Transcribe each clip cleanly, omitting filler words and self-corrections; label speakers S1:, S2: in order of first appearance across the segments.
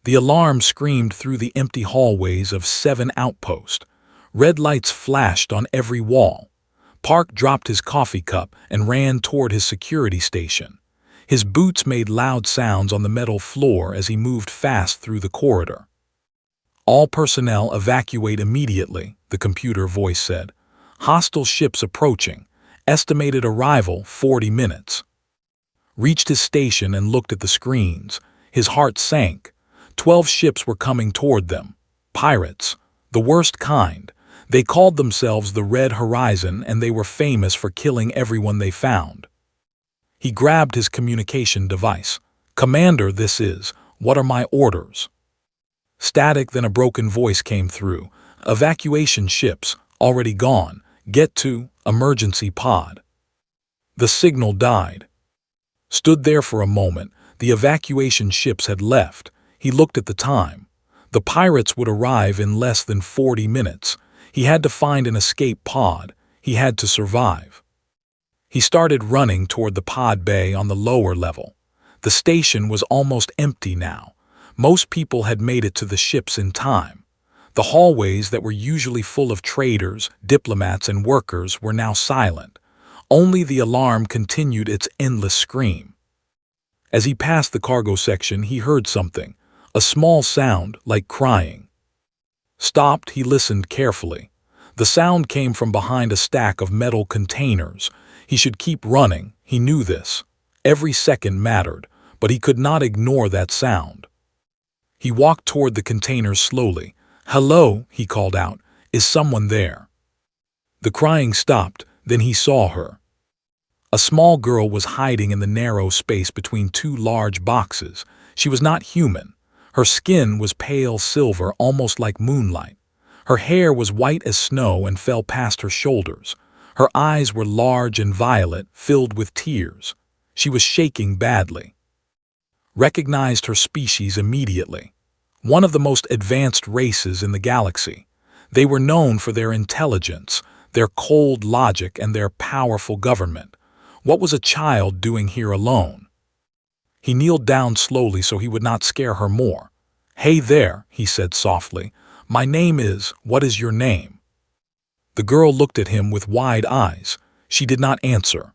S1: The alarm screamed through the empty hallways of 7 outposts. Red lights flashed on every wall. Park dropped his coffee cup and ran toward his security station. His boots made loud sounds on the metal floor as he moved fast through the corridor. "All personnel evacuate immediately," the computer voice said. "Hostile ships approaching. Estimated arrival 40 minutes. Reached his station and looked at the screens. His heart sank. 12 ships were coming toward them. Pirates. The worst kind. They called themselves the Red Horizon, and they were famous for killing everyone they found. He grabbed his communication device. "Commander, this is. What are my orders?" Static, then a broken voice came through. "Evacuation ships. Already gone. Get to emergency pod." The signal died. Stood there for a moment. The evacuation ships had left. He looked at the time. The pirates would arrive in less than 40 minutes. He had to find an escape pod. He had to survive. He started running toward the pod bay on the lower level. The station was almost empty now. Most people had made it to the ships in time. The hallways that were usually full of traders, diplomats, and workers were now silent. Only the alarm continued its endless scream. As he passed the cargo section, he heard something, a small sound like crying. Stopped, he listened carefully. The sound came from behind a stack of metal containers. He should keep running, he knew this. Every second mattered, but he could not ignore that sound. He walked toward the containers slowly. "Hello," he called out. "Is someone there?" The crying stopped, then he saw her. A small girl was hiding in the narrow space between 2 large boxes. She was not human. Her skin was pale silver, almost like moonlight. Her hair was white as snow and fell past her shoulders. Her eyes were large and violet, filled with tears. She was shaking badly. Recognized her species immediately. One of the most advanced races in the galaxy. They were known for their intelligence, their cold logic, and their powerful government. What was a child doing here alone? He kneeled down slowly so he would not scare her more. "Hey there," he said softly. "My name is, what is your name?" The girl looked at him with wide eyes. She did not answer.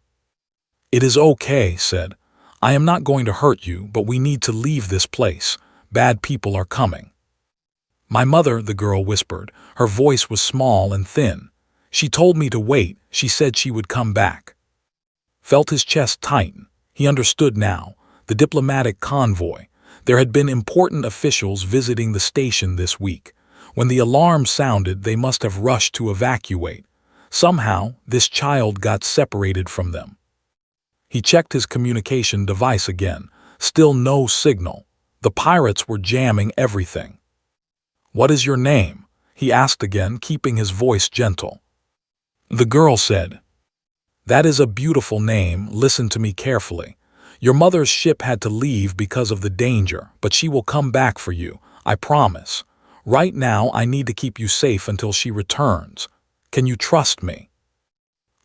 S1: "It is okay," said. "I am not going to hurt you, but we need to leave this place. Bad people are coming." "My mother," the girl whispered. Her voice was small and thin. "She told me to wait. She said she would come back." Felt his chest tighten. He understood now. The diplomatic convoy. There had been important officials visiting the station this week. When the alarm sounded, they must have rushed to evacuate. Somehow, this child got separated from them. He checked his communication device again. Still no signal. The pirates were jamming everything. "What is your name?" he asked again, keeping his voice gentle. The girl said, "That is a beautiful name. Listen to me carefully. Your mother's ship had to leave because of the danger, but she will come back for you, I promise. Right now, I need to keep you safe until she returns. Can you trust me?"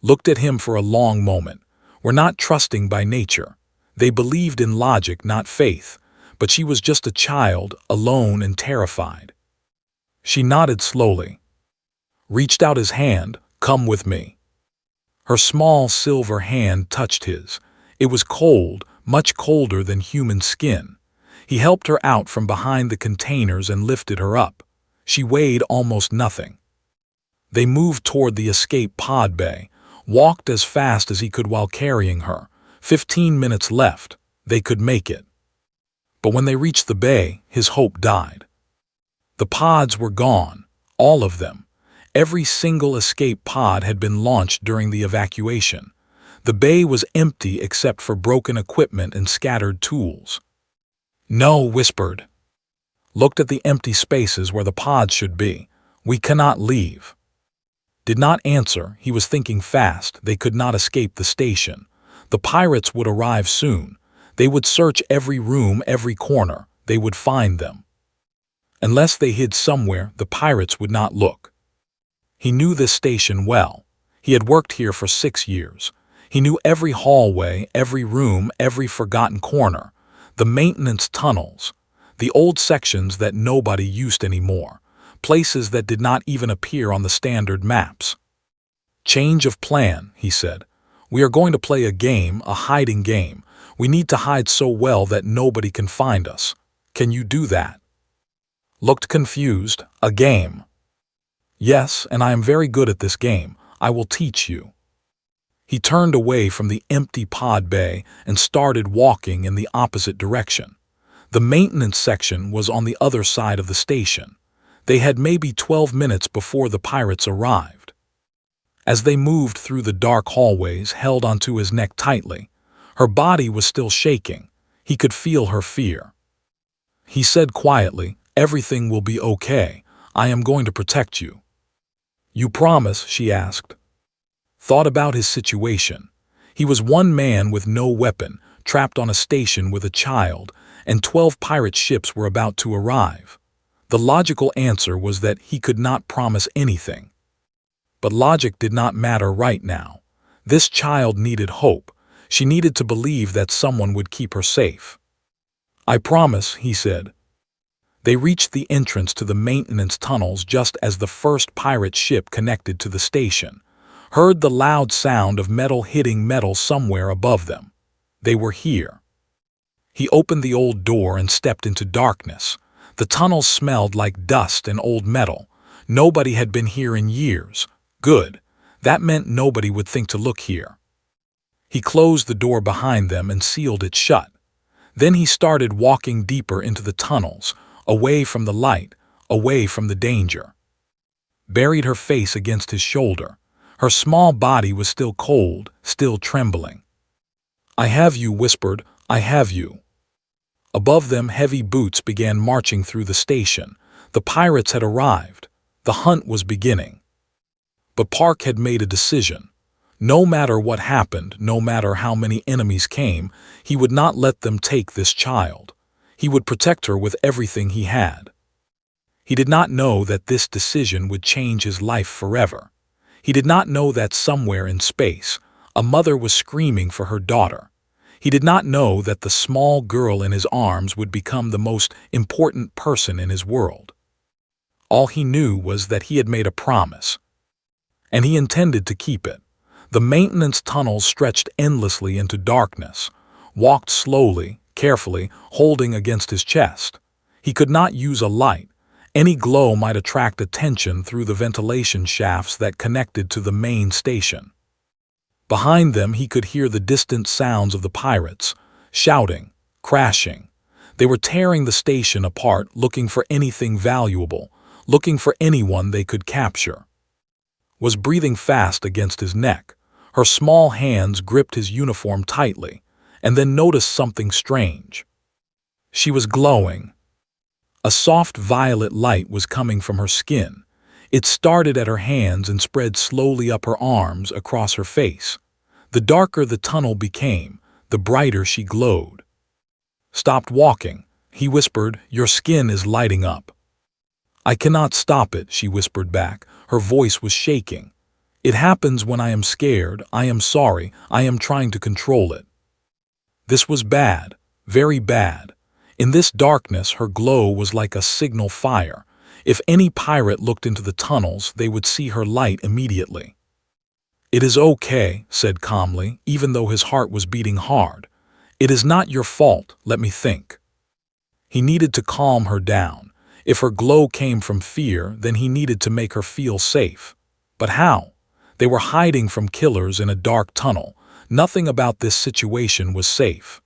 S1: Looked at him for a long moment. Were not trusting by nature. They believed in logic, not faith. But she was just a child, alone and terrified. She nodded slowly. Reached out his hand. "Come with me." Her small silver hand touched his. It was cold, much colder than human skin. He helped her out from behind the containers and lifted her up. She weighed almost nothing. They moved toward the escape pod bay, walked as fast as he could while carrying her. 15 minutes left. They could make it. But when they reached the bay, his hope died. The pods were gone, all of them. Every single escape pod had been launched during the evacuation. The bay was empty except for broken equipment and scattered tools. "No," whispered. Looked at the empty spaces where the pods should be. "We cannot leave." Did not answer. He was thinking fast. They could not escape the station. The pirates would arrive soon. They would search every room, every corner. They would find them. Unless they hid somewhere, the pirates would not look. He knew this station well. He had worked here for 6 years. He knew every hallway, every room, every forgotten corner. The maintenance tunnels. the old sections that nobody used anymore, places that did not even appear on the standard maps. "Change of plan," he said. "We are going to play a game, a hiding game. We need to hide so well that nobody can find us. Can you do that?" Looked confused. "A game?" "Yes, and I am very good at this game. I will teach you." He turned away from the empty pod bay and started walking in the opposite direction. The maintenance section was on the other side of the station. They had maybe 12 minutes before the pirates arrived. As they moved through the dark hallways, held onto his neck tightly, her body was still shaking. He could feel her fear. He said quietly, "Everything will be okay. I am going to protect you." "You promise?" she asked. Thought about his situation. He was one man with no weapon, trapped on a station with a child, and 12 pirate ships were about to arrive. The logical answer was that he could not promise anything. But logic did not matter right now. This child needed hope. She needed to believe that someone would keep her safe. "I promise," he said. They reached the entrance to the maintenance tunnels just as the first pirate ship connected to the station, heard the loud sound of metal hitting metal somewhere above them. They were here. He opened the old door and stepped into darkness. The tunnels smelled like dust and old metal. Nobody had been here in years. Good. That meant nobody would think to look here. He closed the door behind them and sealed it shut. Then he started walking deeper into the tunnels, away from the light, away from the danger. Buried her face against his shoulder. Her small body was still cold, still trembling. "I have you," whispered. "I have you." Above them, heavy boots began marching through the station. The pirates had arrived. The hunt was beginning. But Park had made a decision. No matter what happened, no matter how many enemies came, he would not let them take this child. He would protect her with everything he had. He did not know that this decision would change his life forever. He did not know that somewhere in space, a mother was screaming for her daughter. He did not know that the small girl in his arms would become the most important person in his world. All he knew was that he had made a promise, and he intended to keep it. The maintenance tunnels stretched endlessly into darkness, walked slowly, carefully, holding against his chest. He could not use a light. Any glow might attract attention through the ventilation shafts that connected to the main station. Behind them he could hear the distant sounds of the pirates, shouting, crashing. They were tearing the station apart, looking for anything valuable, looking for anyone they could capture. Was breathing fast against his neck. Her small hands gripped his uniform tightly, and then noticed something strange. She was glowing. A soft violet light was coming from her skin. It started at her hands and spread slowly up her arms, across her face. The darker the tunnel became, the brighter she glowed. "Stopped walking," he whispered. "Your skin is lighting up." "I cannot stop it," she whispered back. Her voice was shaking. "It happens when I am scared. I am sorry. I am trying to control it." This was bad, very bad. In this darkness, her glow was like a signal fire. If any pirate looked into the tunnels, they would see her light immediately. "It is okay," said calmly, even though his heart was beating hard. "It is not your fault, let me think." He needed to calm her down. If her glow came from fear, then he needed to make her feel safe. But how? They were hiding from killers in a dark tunnel. Nothing about this situation was safe.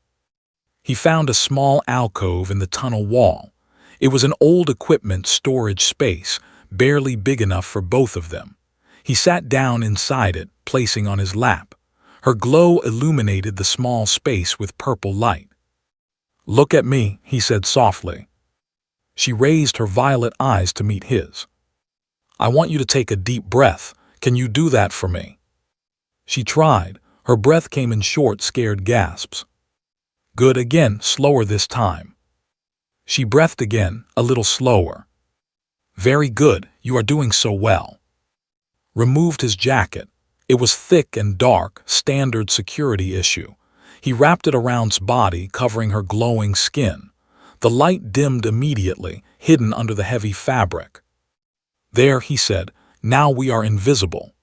S1: He found a small alcove in the tunnel wall. It was an old equipment storage space, barely big enough for both of them. He sat down inside it, placing on his lap. Her glow illuminated the small space with purple light. "Look at me," he said softly. She raised her violet eyes to meet his. "I want you to take a deep breath. Can you do that for me?" She tried. Her breath came in short, scared gasps. "Good, again, slower this time." She breathed again, a little slower. "Very good, you are doing so well." Removed his jacket. It was thick and dark, standard security issue. He wrapped it around his body, covering her glowing skin. The light dimmed immediately, hidden under the heavy fabric. "There," he said, "now we are invisible."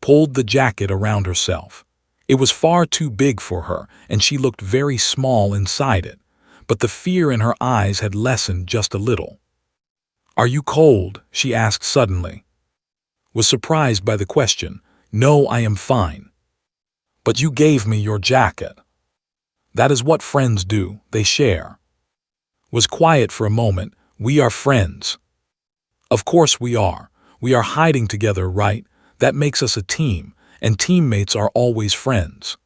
S1: Pulled the jacket around herself. It was far too big for her, and she looked very small inside it, but the fear in her eyes had lessened just a little. "Are you cold?" she asked suddenly. Was surprised by the question. "No, I am fine." "But you gave me your jacket." "That is what friends do, they share." Was quiet for a moment. "We are friends." "Of course we are. We are hiding together, right? That makes us a team, and teammates are always friends."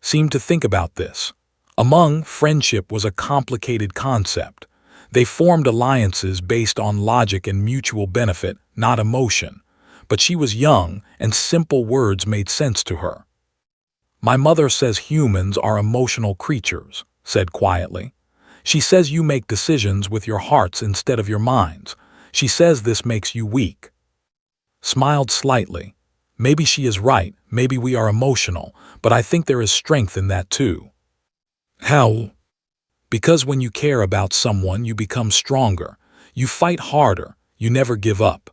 S1: Seemed to think about this. Among friendship was a complicated concept. They formed alliances based on logic and mutual benefit, not emotion. But she was young, and simple words made sense to her. "My mother says humans are emotional creatures," said quietly. "She says you make decisions with your hearts instead of your minds. She says this makes you weak." Smiled slightly. "Maybe she is right, maybe we are emotional, but I think there is strength in that too." "How?" "Because when you care about someone, you become stronger. You fight harder, you never give up."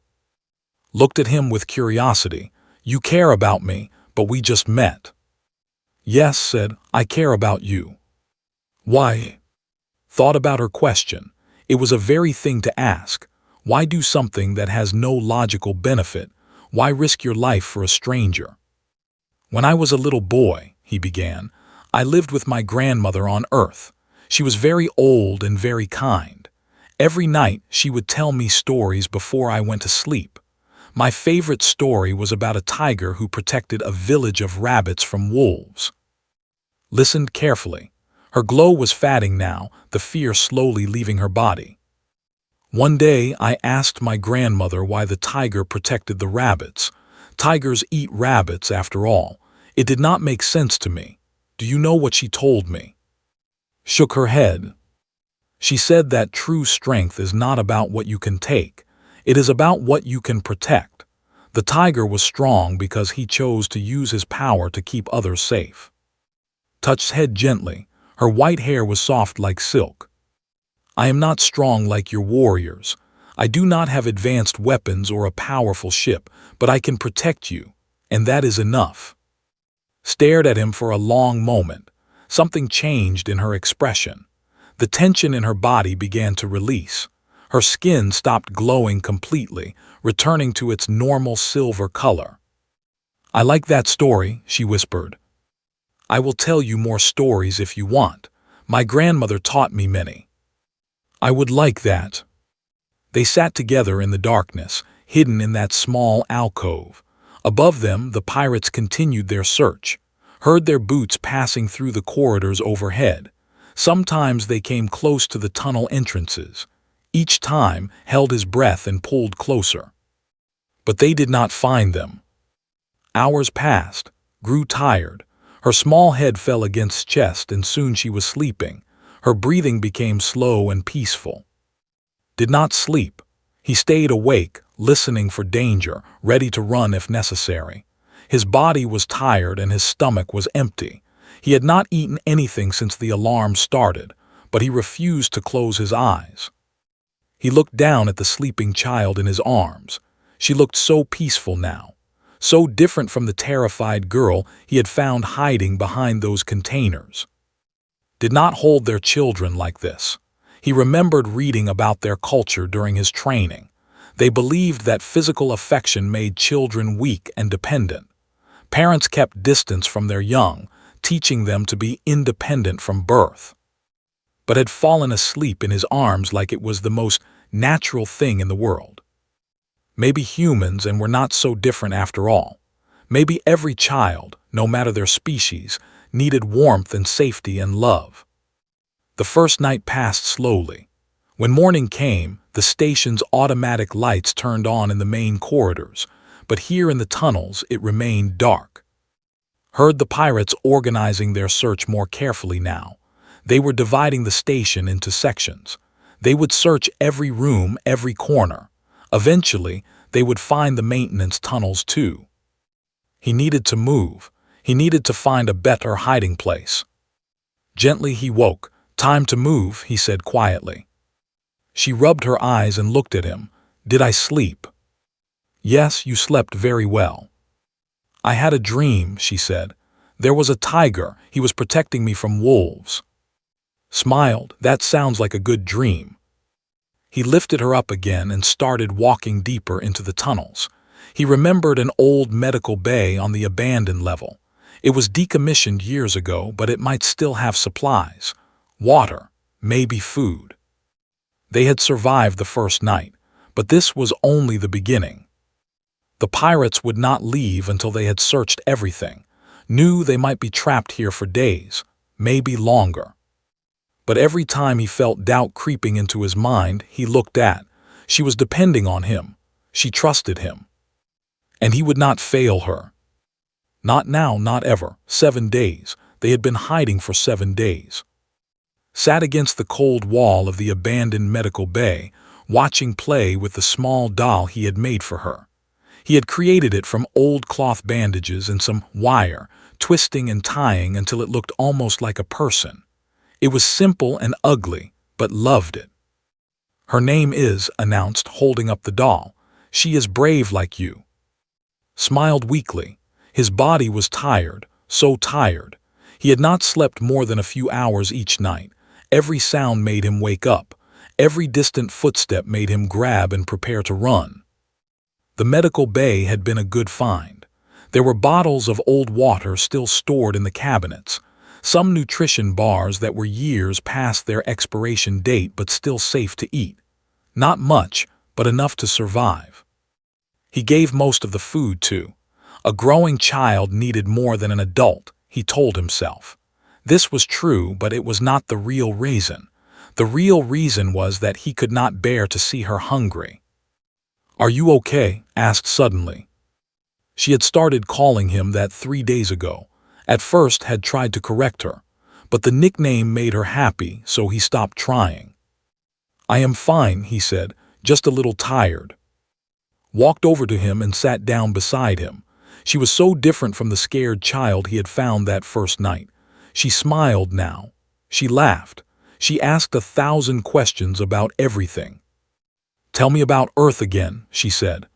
S1: Looked at him with curiosity. "You care about me, but we just met." "Yes," said, "I care about you." "Why?" Thought about her question. It was a very thing to ask. Why do something that has no logical benefit? Why risk your life for a stranger? "When I was a little boy," he began, "I lived with my grandmother on Earth. She was very old and very kind. Every night she would tell me stories before I went to sleep. My favorite story was about a tiger who protected a village of rabbits from wolves." Listened carefully. Her glow was fading now, the fear slowly leaving her body. "One day I asked my grandmother why the tiger protected the rabbits. Tigers eat rabbits after all. It did not make sense to me. Do you know what she told me?" Shook her head. "She said that true strength is not about what you can take. It is about what you can protect. The tiger was strong because he chose to use his power to keep others safe." Touched head gently. Her white hair was soft like silk. "I am not strong like your warriors. I do not have advanced weapons or a powerful ship, but I can protect you, and that is enough." Stared at him for a long moment. Something changed in her expression. The tension in her body began to release. Her skin stopped glowing completely, returning to its normal silver color. "I like that story," she whispered. "I will tell you more stories if you want. My grandmother taught me many." "I would like that." They sat together in the darkness, hidden in that small alcove. Above them, the pirates continued their search. Heard their boots passing through the corridors overhead. Sometimes they came close to the tunnel entrances. Each time held his breath and pulled closer. But they did not find them. Hours passed, grew tired. Her small head fell against chest, and soon she was sleeping. Her breathing became slow and peaceful. Did not sleep. He stayed awake, listening for danger, ready to run if necessary. His body was tired and his stomach was empty. He had not eaten anything since the alarm started, but he refused to close his eyes. He looked down at the sleeping child in his arms. She looked so peaceful now, so different from the terrified girl he had found hiding behind those containers. Did not hold their children like this. He remembered reading about their culture during his training. They believed that physical affection made children weak and dependent. Parents kept distance from their young, teaching them to be independent from birth. But had fallen asleep in his arms like it was the most natural thing in the world. Maybe humans and we're not so different after all. Maybe every child, no matter their species, needed warmth and safety and love. The first night passed slowly. When morning came, the station's automatic lights turned on in the main corridors, but here in the tunnels it remained dark. Heard the pirates organizing their search more carefully now. They were dividing the station into sections. They would search every room, every corner. Eventually, they would find the maintenance tunnels too. He needed to move. He needed to find a better hiding place. Gently he woke, "Time to move," he said quietly. She rubbed her eyes and looked at him. "Did I sleep?" "Yes, you slept very well." "I had a dream," she said. "There was a tiger. He was protecting me from wolves." Smiled. "That sounds like a good dream." He lifted her up again and started walking deeper into the tunnels. He remembered an old medical bay on the abandoned level. It was decommissioned years ago, but it might still have supplies. Water, maybe food. They had survived the first night, but this was only the beginning. The pirates would not leave until they had searched everything, knew they might be trapped here for days, maybe longer. But every time he felt doubt creeping into his mind, he looked at. She was depending on him. She trusted him. And he would not fail her. Not now, not ever. 7 days. They had been hiding for 7 days. Sat against the cold wall of the abandoned medical bay, watching play with the small doll he had made for her. He had created it from old cloth bandages and some wire, twisting and tying until it looked almost like a person. It was simple and ugly, but loved it. "Her name is," announced, holding up the doll. "She is brave like you." Smiled weakly. His body was tired, so tired. He had not slept more than a few hours each night. Every sound made him wake up. Every distant footstep made him grab and prepare to run. The medical bay had been a good find. There were bottles of old water still stored in the cabinets, some nutrition bars that were years past their expiration date but still safe to eat. Not much, but enough to survive. He gave most of the food to. A growing child needed more than an adult, he told himself. This was true, but it was not the real reason. The real reason was that he could not bear to see her hungry. "Are you okay?" asked suddenly. She had started calling him that 3 days ago. At first had tried to correct her, but the nickname made her happy, so he stopped trying. "I am fine," he said, "just a little tired." Walked over to him and sat down beside him. She was so different from the scared child he had found that first night. She smiled now. She laughed. She asked 1,000 questions about everything. "Tell me about Earth again," she said.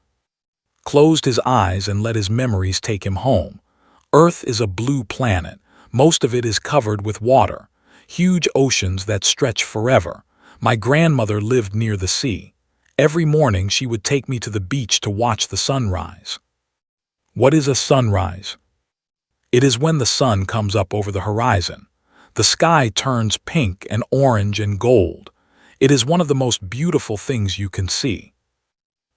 S1: Closed his eyes and let his memories take him home. Earth is a blue planet. Most of it is covered with water. Huge oceans that stretch forever. My grandmother lived near the sea. Every morning she would take me to the beach to watch the sunrise. What is a sunrise? It is when the sun comes up over the horizon. The sky turns pink and orange and gold. It is one of the most beautiful things you can see.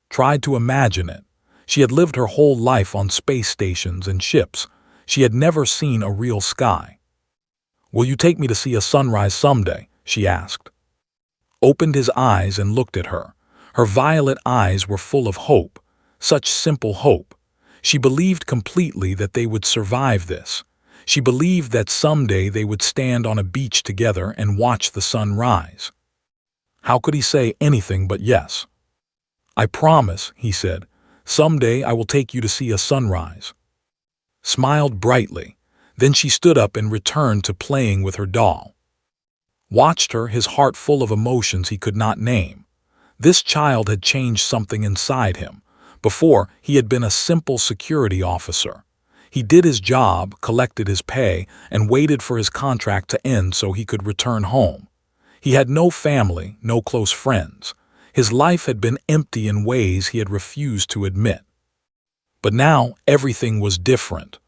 S1: Tried to imagine it. She had lived her whole life on space stations and ships. She had never seen a real sky. "Will you take me to see a sunrise someday?" she asked. Opened his eyes and looked at her. Her violet eyes were full of hope, such simple hope. She believed completely that they would survive this. She believed that someday they would stand on a beach together and watch the sun rise. How could he say anything but yes? "I promise," he said. "Someday I will take you to see a sunrise." Smiled brightly. Then she stood up and returned to playing with her doll. Watched her, his heart full of emotions he could not name. This child had changed something inside him. Before, he had been a simple security officer. He did his job, collected his pay, and waited for his contract to end so he could return home. He had no family, no close friends. His life had been empty in ways he had refused to admit. But now everything was different.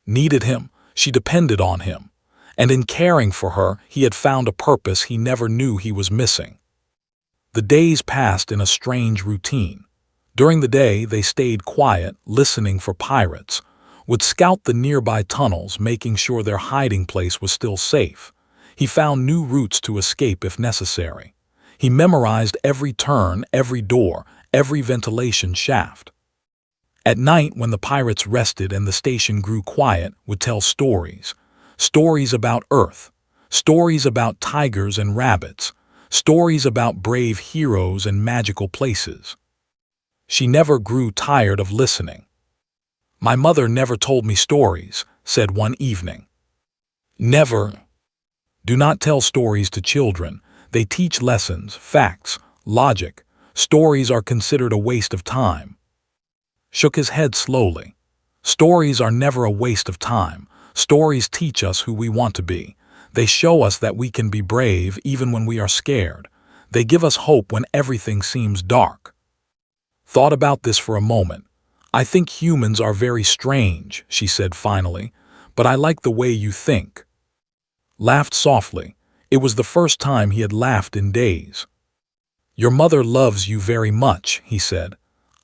S1: Needed him, she depended on him. And in caring for her, he had found a purpose he never knew he was missing. The days passed in a strange routine. During the day, they stayed quiet, listening for pirates, would scout the nearby tunnels, making sure their hiding place was still safe. He found new routes to escape if necessary. He memorized every turn, every door, every ventilation shaft. At night, when the pirates rested and the station grew quiet, would tell stories. Stories about Earth. Stories about tigers and rabbits. Stories about brave heroes and magical places. She never grew tired of listening. "My mother never told me stories," said one evening. "Never." Do not tell stories to children. They teach lessons, facts, logic. Stories are considered a waste of time. Shook his head slowly. Stories are never a waste of time. Stories teach us who we want to be. They show us that we can be brave even when we are scared. They give us hope when everything seems dark. Thought about this for a moment. I think humans are very strange, she said finally, but I like the way you think. Laughed softly. It was the first time he had laughed in days. Your mother loves you very much, he said.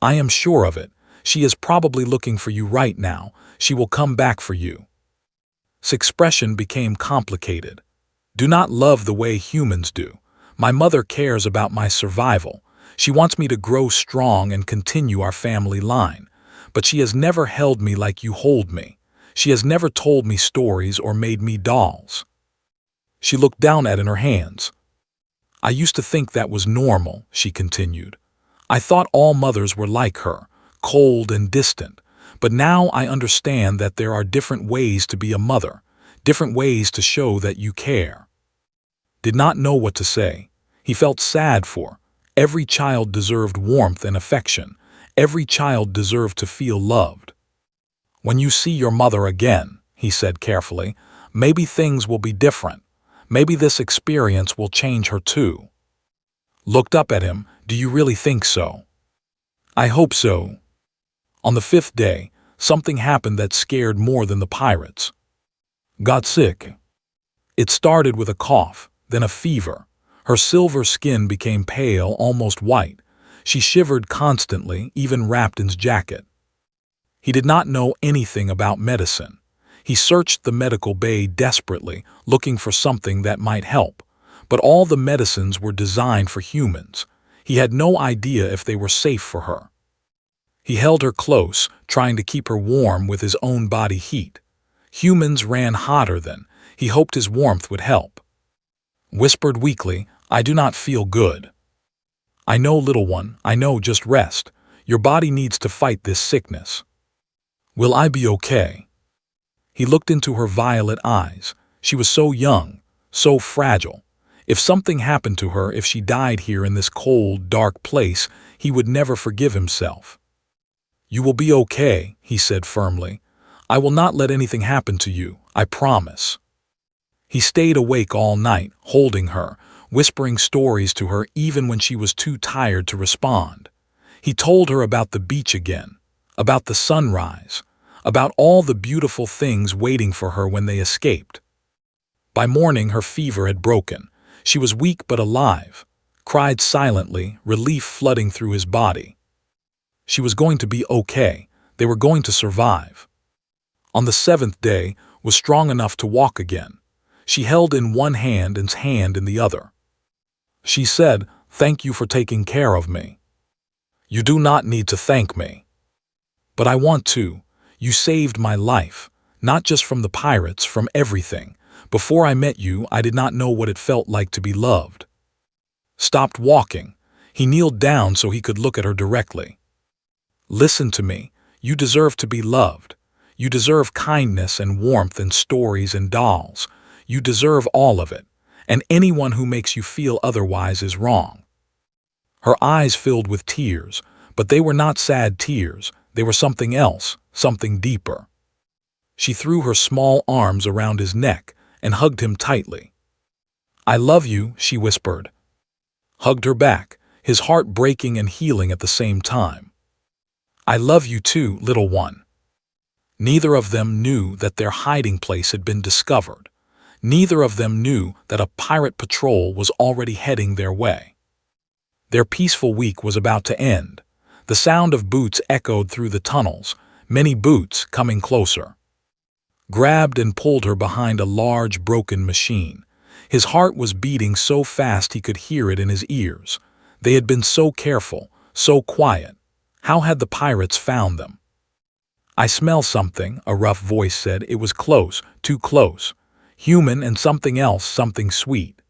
S1: I am sure of it. She is probably looking for you right now. She will come back for you. His expression became complicated. Do not love the way humans do. My mother cares about my survival. She wants me to grow strong and continue our family line. But she has never held me like you hold me. She has never told me stories or made me dolls. She looked down at her hands. I used to think that was normal, she continued. I thought all mothers were like her, cold and distant. But now I understand that there are different ways to be a mother, different ways to show that you care. Did not know what to say. He felt sad for. Every child deserved warmth and affection. Every child deserved to feel loved. When you see your mother again, he said carefully, maybe things will be different. Maybe this experience will change her too. Looked up at him. Do you really think so? I hope so. On the 5th day, something happened that scared more than the pirates. Got sick. It started with a cough, then a fever. Her silver skin became pale, almost white. She shivered constantly, even wrapped in his jacket. He did not know anything about medicine. He searched the medical bay desperately, looking for something that might help. But all the medicines were designed for humans. He had no idea if they were safe for her. He held her close, trying to keep her warm with his own body heat. Humans ran hotter than. He hoped his warmth would help. Whispered weakly, I do not feel good. I know, little one, I know, just rest. Your body needs to fight this sickness. Will I be okay? He looked into her violet eyes. She was so young, so fragile. If something happened to her, if she died here in this cold, dark place, he would never forgive himself. You will be okay, he said firmly. I will not let anything happen to you, I promise. He stayed awake all night, holding her, whispering stories to her even when she was too tired to respond. He told her about the beach again, about the sunrise, about all the beautiful things waiting for her when they escaped. By morning her fever had broken. She was weak but alive, cried silently, relief flooding through his body. She was going to be okay. They were going to survive. On the 7th day, was strong enough to walk again. She held in one hand and his hand in the other. She said, Thank you for taking care of me. You do not need to thank me. But I want to. You saved my life, not just from the pirates, from everything. Before I met you, I did not know what it felt like to be loved. Stopped walking. He kneeled down so he could look at her directly. Listen to me. You deserve to be loved. You deserve kindness and warmth and stories and dolls. You deserve all of it. And anyone who makes you feel otherwise is wrong. Her eyes filled with tears, but they were not sad tears. They were something else, something deeper. She threw her small arms around his neck and hugged him tightly. I love you, she whispered. Hugged her back, his heart breaking and healing at the same time. I love you too, little one. Neither of them knew that their hiding place had been discovered. Neither of them knew that a pirate patrol was already heading their way. Their peaceful week was about to end. The sound of boots echoed through the tunnels, many boots coming closer. Grabbed and pulled her behind a large broken machine. His heart was beating so fast he could hear it in his ears. They had been so careful, so quiet. How had the pirates found them? I smell something, a rough voice said. It was close, too close. Human and something else, something sweet.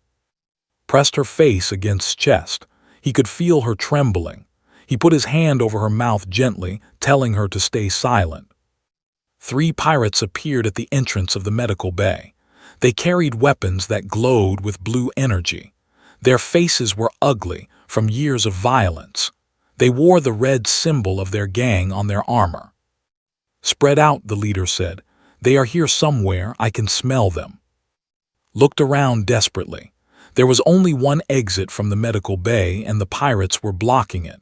S1: Pressed her face against his chest. He could feel her trembling. He put his hand over her mouth gently, telling her to stay silent. 3 pirates appeared at the entrance of the medical bay. They carried weapons that glowed with blue energy. Their faces were ugly from years of violence. They wore the red symbol of their gang on their armor. "Spread out," the leader said. "They are here somewhere. I can smell them." Looked around desperately. There was only one exit from the medical bay, and the pirates were blocking it.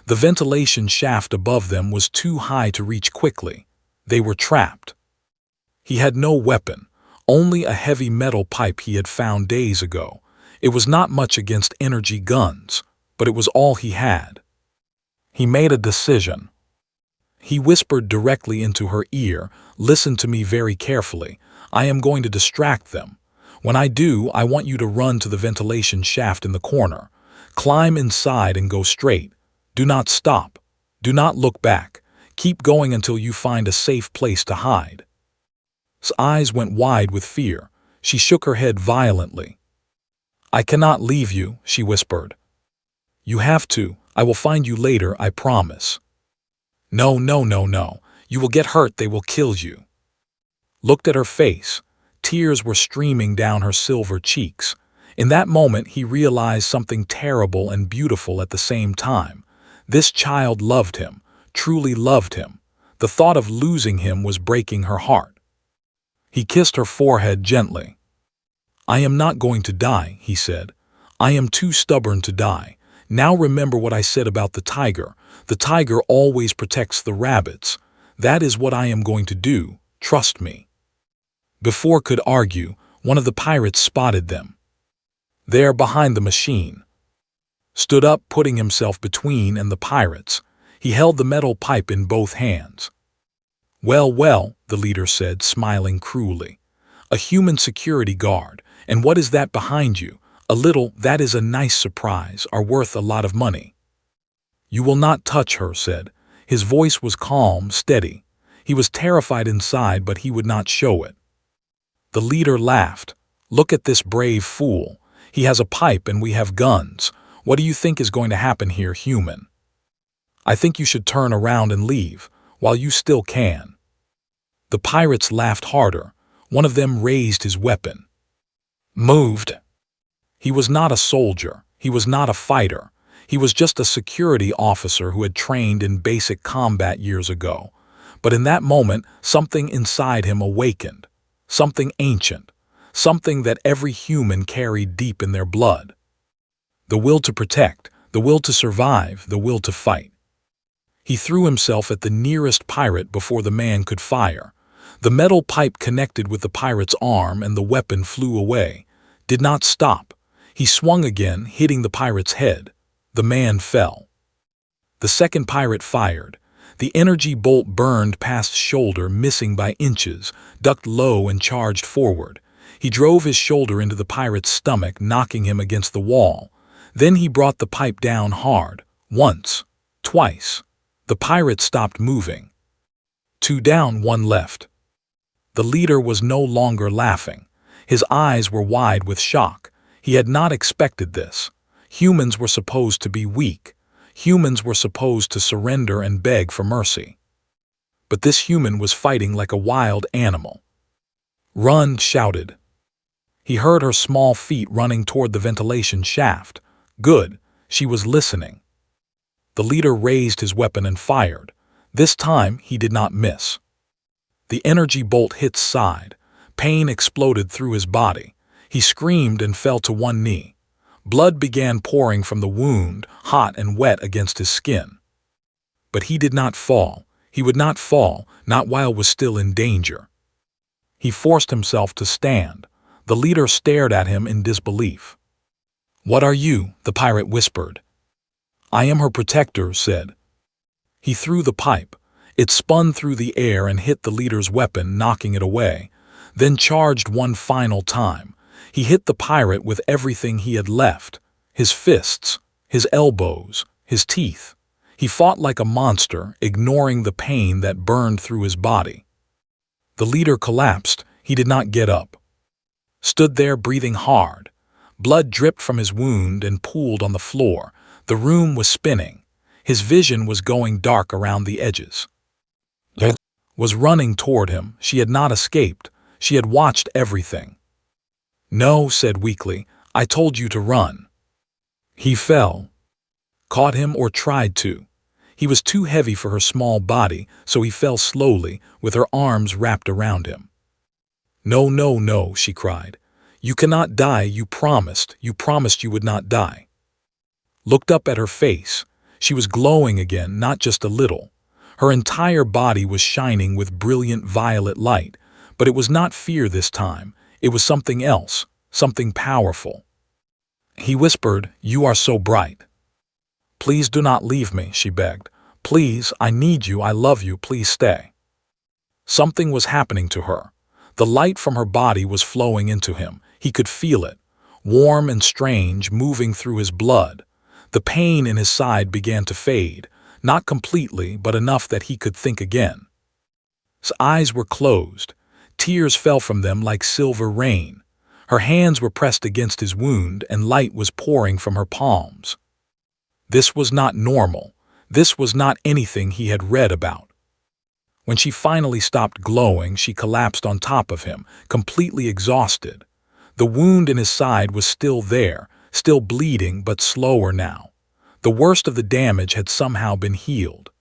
S1: The ventilation shaft above them was too high to reach quickly. They were trapped. He had no weapon, only a heavy metal pipe he had found days ago. It was not much against energy guns, but it was all he had. He made a decision. He whispered directly into her ear, "Listen to me very carefully. I am going to distract them. When I do, I want you to run to the ventilation shaft in the corner. Climb inside and go straight. Do not stop. Do not look back. Keep going until you find a safe place to hide." His eyes went wide with fear. She shook her head violently. "I cannot leave you," she whispered. "You have to. I will find you later, I promise." "No, no, no, no. You will get hurt. They will kill you." Looked at her face. Tears were streaming down her silver cheeks. In that moment, he realized something terrible and beautiful at the same time. This child loved him, truly loved him. The thought of losing him was breaking her heart. He kissed her forehead gently. "I am not going to die," he said. "I am too stubborn to die. Now remember what I said about the tiger. The tiger always protects the rabbits. That is what I am going to do. Trust me." Before could argue, one of the pirates spotted them. There behind the machine. Stood up, putting himself between and the pirates. He held the metal pipe in both hands. "Well, well," the leader said, smiling cruelly. "A human security guard. And what is that behind you? A little, that is a nice surprise, are worth a lot of money." "You will not touch her," said. His voice was calm, steady. He was terrified inside, but he would not show it. The leader laughed. "Look at this brave fool. He has a pipe and we have guns. What do you think is going to happen here, human? I think you should turn around and leave, while you still can." The pirates laughed harder. One of them raised his weapon. Moved. He was not a soldier. He was not a fighter. He was just a security officer who had trained in basic combat years ago. But in that moment, something inside him awakened. Something ancient. Something that every human carried deep in their blood. The will to protect, the will to survive, the will to fight. He threw himself at the nearest pirate before the man could fire. The metal pipe connected with the pirate's arm and the weapon flew away. Did not stop. He swung again, hitting the pirate's head. The man fell. The second pirate fired. The energy bolt burned past shoulder, missing by inches, ducked low and charged forward. He drove his shoulder into the pirate's stomach, knocking him against the wall. Then he brought the pipe down hard. Once. Twice. The pirate stopped moving. 2 down, 1 left. The leader was no longer laughing. His eyes were wide with shock. He had not expected this. Humans were supposed to be weak. Humans were supposed to surrender and beg for mercy. But this human was fighting like a wild animal. "Run!" shouted. He heard her small feet running toward the ventilation shaft. Good. She was listening. The leader raised his weapon and fired. This time he did not miss. The energy bolt hit side. Pain exploded through his body. He screamed and fell to one knee. Blood began pouring from the wound, hot and wet against his skin. But he did not fall. He would not fall, not while was still in danger. He forced himself to stand. The leader stared at him in disbelief. "What are you?" the pirate whispered. "I am her protector," said. He threw the pipe. It spun through the air and hit the leader's weapon, knocking it away, then charged one final time. He hit the pirate with everything he had left, his fists, his elbows, his teeth. He fought like a monster, ignoring the pain that burned through his body. The leader collapsed. He did not get up. Stood there breathing hard. Blood dripped from his wound and pooled on the floor. The room was spinning. His vision was going dark around the edges. Was running toward him. She had not escaped. She had watched everything. "No," said weakly. "I told you to run." He fell, caught him or tried to. He was too heavy for her small body, so he fell slowly, with her arms wrapped around him. "No, no, no," she cried. "You cannot die, you promised you would not die." Looked up at her face. She was glowing again, not just a little. Her entire body was shining with brilliant violet light, but it was not fear this time. It was something else, something powerful. He whispered, "You are so bright. Please do not leave me," she begged. "Please, I need you, I love you, please stay." Something was happening to her. The light from her body was flowing into him. He could feel it, warm and strange, moving through his blood. The pain in his side began to fade, not completely, but enough that he could think again. His eyes were closed. Tears fell from them like silver rain. Her hands were pressed against his wound, and light was pouring from her palms. This was not normal. This was not anything he had read about. When she finally stopped glowing, she collapsed on top of him, completely exhausted. The wound in his side was still there, still bleeding, but slower now. The worst of the damage had somehow been healed.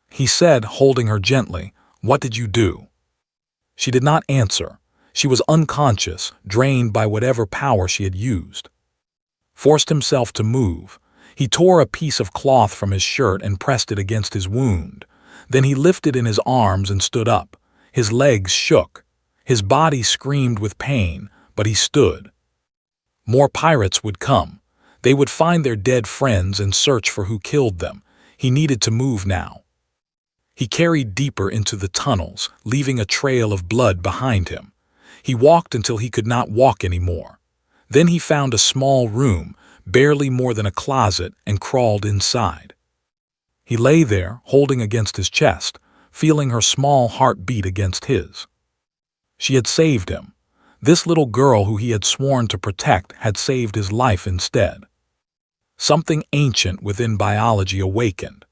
S1: He said, holding her gently, "What did you do?" She did not answer. She was unconscious, drained by whatever power she had used. Forced himself to move. He tore a piece of cloth from his shirt and pressed it against his wound. Then he lifted in his arms and stood up. His legs shook. His body screamed with pain, but he stood. More pirates would come. They would find their dead friends and search for who killed them. He needed to move now. He carried deeper into the tunnels, leaving a trail of blood behind him. He walked until he could not walk anymore. Then he found a small room, barely more than a closet, and crawled inside. He lay there, holding against his chest, feeling her small heart beat against his. She had saved him. This little girl who he had sworn to protect had saved his life instead. Something ancient within biology awakened.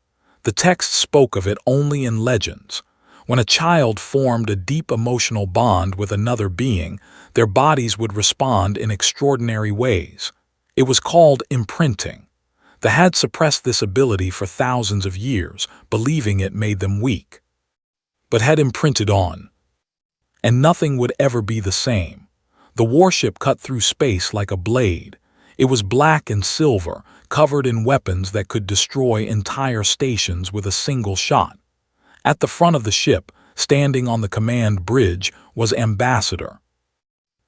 S1: The text spoke of it only in legends. When a child formed a deep emotional bond with another being, their bodies would respond in extraordinary ways. It was called imprinting. They had suppressed this ability for thousands of years, believing it made them weak. But had imprinted on. And nothing would ever be the same. The warship cut through space like a blade. It was black and silver, covered in weapons that could destroy entire stations with a single shot. At the front of the ship, standing on the command bridge, was Ambassador.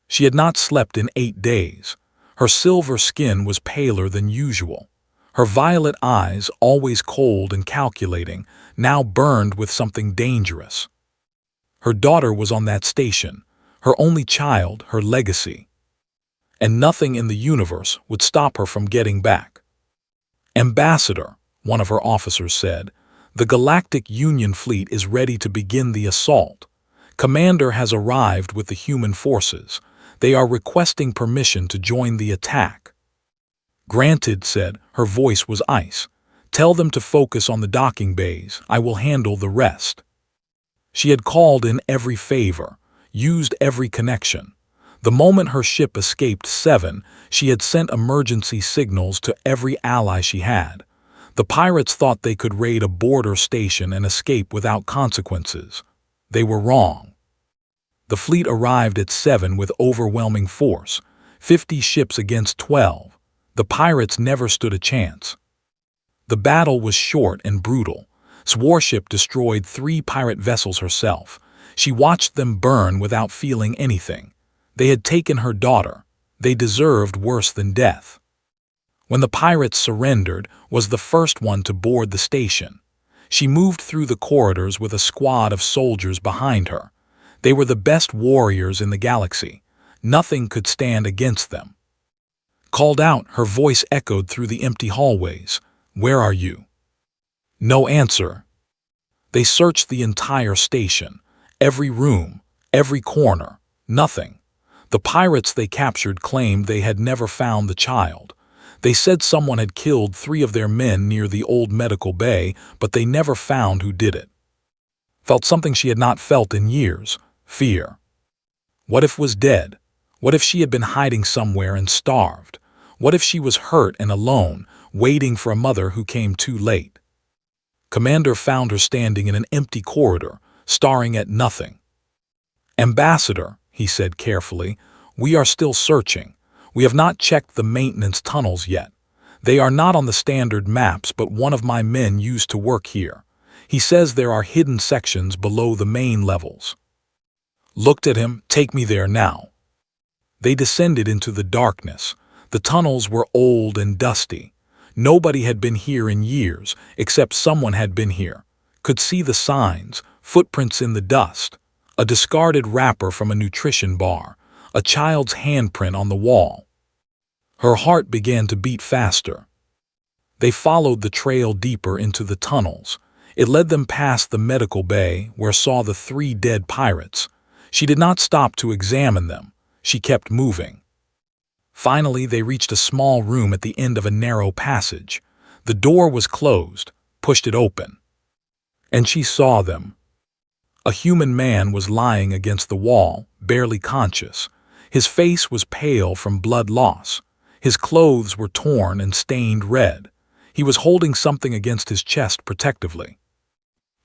S1: She had not slept in 8 days. Her silver skin was paler than usual. Her violet eyes, always cold and calculating, now burned with something dangerous. Her daughter was on that station, her only child, her legacy. And nothing in the universe would stop her from getting back. "Ambassador," one of her officers said, "the Galactic Union fleet is ready to begin the assault. Commander has arrived with the human forces. They are requesting permission to join the attack." "Granted," said, her voice was ice. "Tell them to focus on the docking bays. I will handle the rest." She had called in every favor, used every connection. The moment her ship escaped 7, she had sent emergency signals to every ally she had. The pirates thought they could raid a border station and escape without consequences. They were wrong. The fleet arrived at 7 with overwhelming force, 50 ships against 12. The pirates never stood a chance. The battle was short and brutal. His warship destroyed 3 pirate vessels herself. She watched them burn without feeling anything. They had taken her daughter. They deserved worse than death. When the pirates surrendered, was the first one to board the station. She moved through the corridors with a squad of soldiers behind her. They were the best warriors in the galaxy. Nothing could stand against them. Called out, her voice echoed through the empty hallways. "Where are you?" No answer. They searched the entire station, every room, every corner, nothing. The pirates they captured claimed they had never found the child. They said someone had killed 3 of their men near the old medical bay, but they never found who did it. Felt something she had not felt in years, fear. What if was dead? What if she had been hiding somewhere and starved? What if she was hurt and alone, waiting for a mother who came too late? Commander found her standing in an empty corridor, staring at nothing. "Ambassador," he said carefully, "we are still searching. We have not checked the maintenance tunnels yet. They are not on the standard maps, but one of my men used to work here. He says there are hidden sections below the main levels." Looked at him. "Take me there now." They descended into the darkness. The tunnels were old and dusty. Nobody had been here in years, except someone had been here. Could see the signs, footprints in the dust, a discarded wrapper from a nutrition bar, a child's handprint on the wall. Her heart began to beat faster. They followed the trail deeper into the tunnels. It led them past the medical bay, where saw the 3 dead pirates. She did not stop to examine them. She kept moving. Finally, they reached a small room at the end of a narrow passage. The door was closed, pushed it open. And she saw them. A human man was lying against the wall, barely conscious. His face was pale from blood loss. His clothes were torn and stained red. He was holding something against his chest protectively.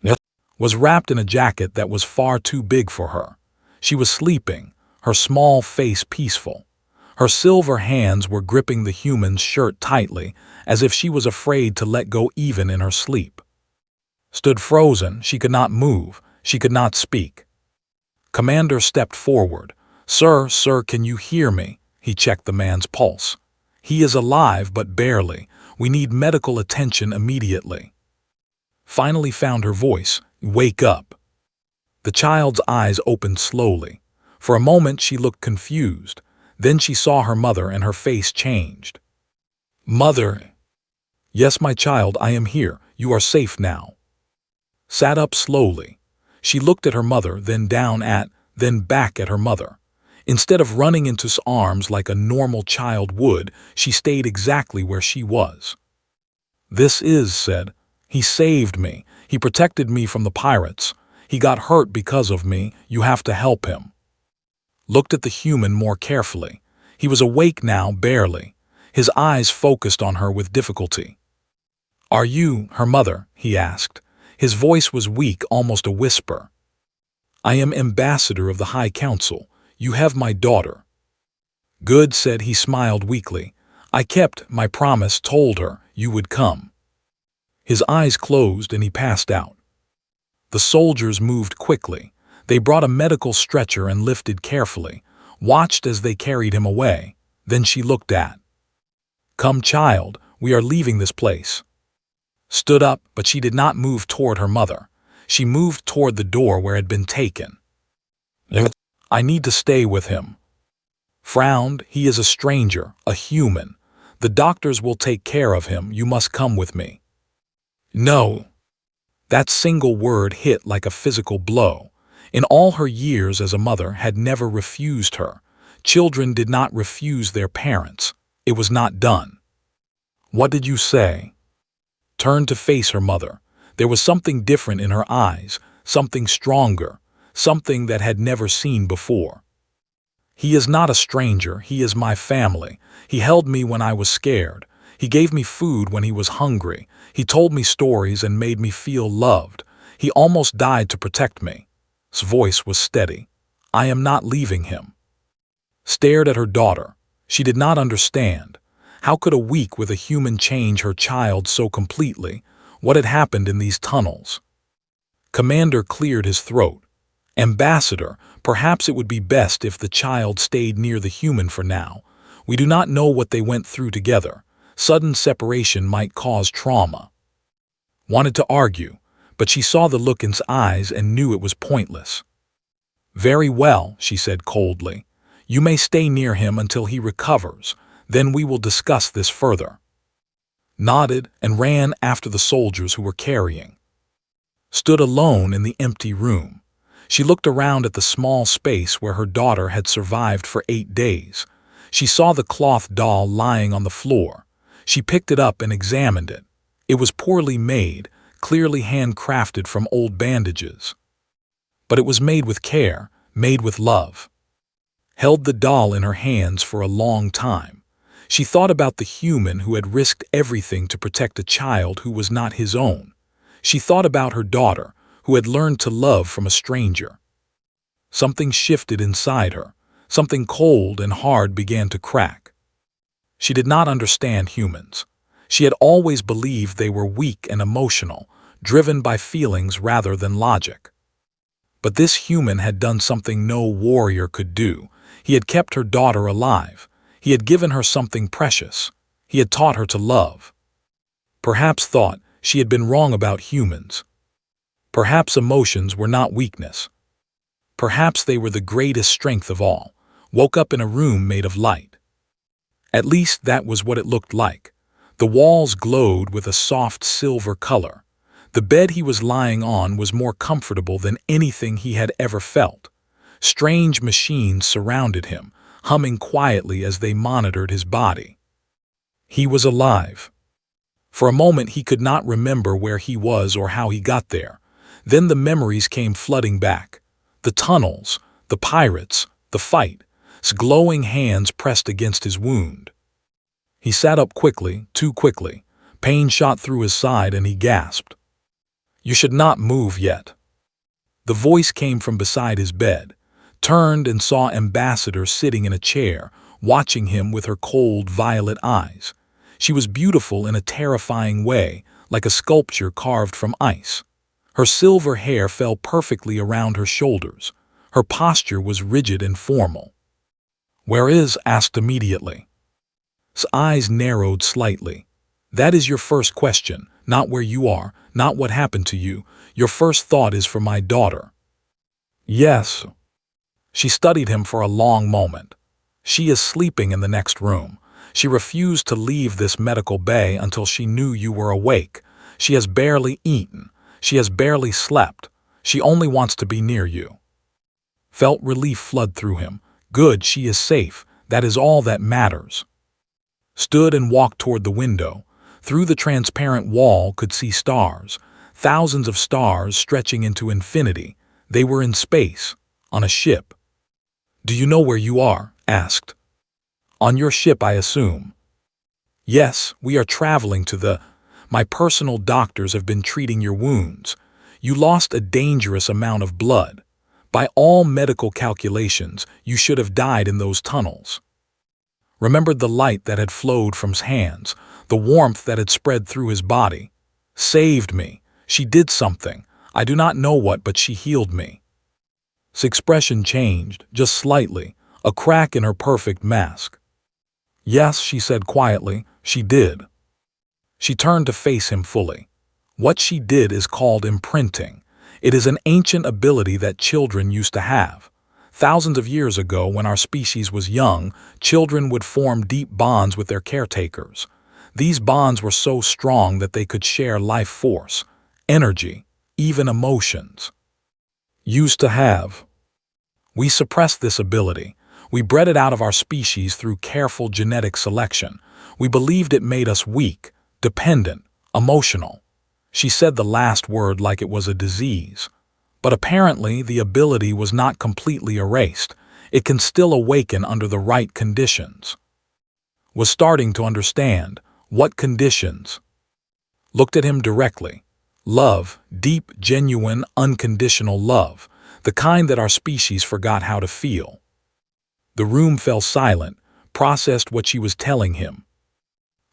S1: It was wrapped in a jacket that was far too big for her. She was sleeping, her small face peaceful. Her silver hands were gripping the human's shirt tightly, as if she was afraid to let go even in her sleep. Stood frozen, she could not move, she could not speak. Commander stepped forward. Sir, can you hear me?" He checked the man's pulse. "He is alive, but barely. We need medical attention immediately." Finally found her voice. "Wake up." The child's eyes opened slowly. For a moment she looked confused. Then she saw her mother and her face changed. "Mother." "Yes, my child, I am here. You are safe now." Sat up slowly. She looked at her mother, then down at, then back at her mother. Instead of running into his arms like a normal child would, she stayed exactly where she was. "This is," said. "He saved me. He protected me from the pirates. He got hurt because of me. You have to help him." Looked at the human more carefully. He was awake now, barely. His eyes focused on her with difficulty. "Are you her mother?" he asked. His voice was weak, almost a whisper. "I am ambassador of the High Council. You have my daughter." "Good," said he, smiled weakly. "I kept my promise, told her you would come." His eyes closed and he passed out. The soldiers moved quickly. They brought a medical stretcher and lifted carefully, watched as they carried him away. Then she looked at. "Come, child, we are leaving this place." Stood up, but she did not move toward her mother. She moved toward the door where it had been taken. "I need to stay with him." Frowned. "He is a stranger, a human. The doctors will take care of him. You must come with me." "No." That single word hit like a physical blow. In all her years as a mother had never refused her. Children did not refuse their parents. It was not done. "What did you say?" Turned to face her mother. There was something different in her eyes, something stronger, something that had never seen before. "He is not a stranger. He is my family. He held me when I was scared. He gave me food when he was hungry. He told me stories and made me feel loved. He almost died to protect me." His voice was steady. "I am not leaving him." Stared at her daughter. She did not understand. How could a week with a human change her child so completely? What had happened in these tunnels? Commander cleared his throat. "Ambassador, perhaps it would be best if the child stayed near the human for now. We do not know what they went through together. Sudden separation might cause trauma." Wanted to argue, but she saw the look in his eyes and knew it was pointless. "Very well," she said coldly. "You may stay near him until he recovers. Then we will discuss this further." Nodded and ran after the soldiers who were carrying. Stood alone in the empty room. She looked around at the small space where her daughter had survived for 8 days. She saw the cloth doll lying on the floor. She picked it up and examined it. It was poorly made, clearly handcrafted from old bandages. But it was made with care, made with love. held the doll in her hands for a long time. She thought about the human who had risked everything to protect a child who was not his own. She thought about her daughter, who had learned to love from a stranger. Something shifted inside her. Something cold and hard began to crack. She did not understand humans. She had always believed they were weak and emotional, driven by feelings rather than logic. But this human had done something no warrior could do. He had kept her daughter alive. He had given her something precious. He had taught her to love. Perhaps thought she had been wrong about humans. Perhaps emotions were not weakness. Perhaps they were the greatest strength of all. Woke up in a room made of light. At least that was what it looked like. The walls glowed with a soft silver color. The bed he was lying on was more comfortable than anything he had ever felt. Strange machines surrounded him, humming quietly as they monitored his body. He was alive. For a moment he could not remember where he was or how he got there. Then the memories came flooding back. The tunnels, the pirates, the fight. His glowing hands pressed against his wound. He sat up quickly, too quickly. Pain shot through his side and he gasped. "You should not move yet." The voice came from beside his bed, turned and saw Ambassador sitting in a chair, watching him with her cold violet eyes. She was beautiful in a terrifying way, like a sculpture carved from ice. Her silver hair fell perfectly around her shoulders. Her posture was rigid and formal. "Where is?" asked immediately. His eyes narrowed slightly. "That is your first question, not where you are, not what happened to you. Your first thought is for my daughter." "Yes." She studied him for a long moment. "She is sleeping in the next room. She refused to leave this medical bay until she knew you were awake. She has barely eaten. She has barely slept. She only wants to be near you." Felt relief flood through him. Good, she is safe. That is all that matters. Stood and walked toward the window. Through the transparent wall could see stars. Thousands of stars stretching into infinity. They were in space, on a ship. "Do you know where you are?" asked. "On your ship, I assume." "Yes, we are traveling to the... My personal doctors have been treating your wounds. You lost a dangerous amount of blood. By all medical calculations, you should have died in those tunnels." Remembered the light that had flowed from his hands, the warmth that had spread through his body. "Saved me. She did something. I do not know what, but she healed me." His expression changed, just slightly, a crack in her perfect mask. "Yes," she said quietly, "she did." She turned to face him fully. "What she did is called imprinting. It is an ancient ability that children used to have. Thousands of years ago, when our species was young, children would form deep bonds with their caretakers. These bonds were so strong that they could share life force, energy, even emotions. Used to have. We suppressed this ability. We bred it out of our species through careful genetic selection. We believed it made us weak, dependent, emotional." She said the last word like it was a disease. But apparently the ability was not completely erased. It can still awaken under the right conditions. Was starting to understand. What conditions? Looked at him directly. Love, deep, genuine, unconditional love, the kind that our species forgot how to feel. The room fell silent, processed what she was telling him.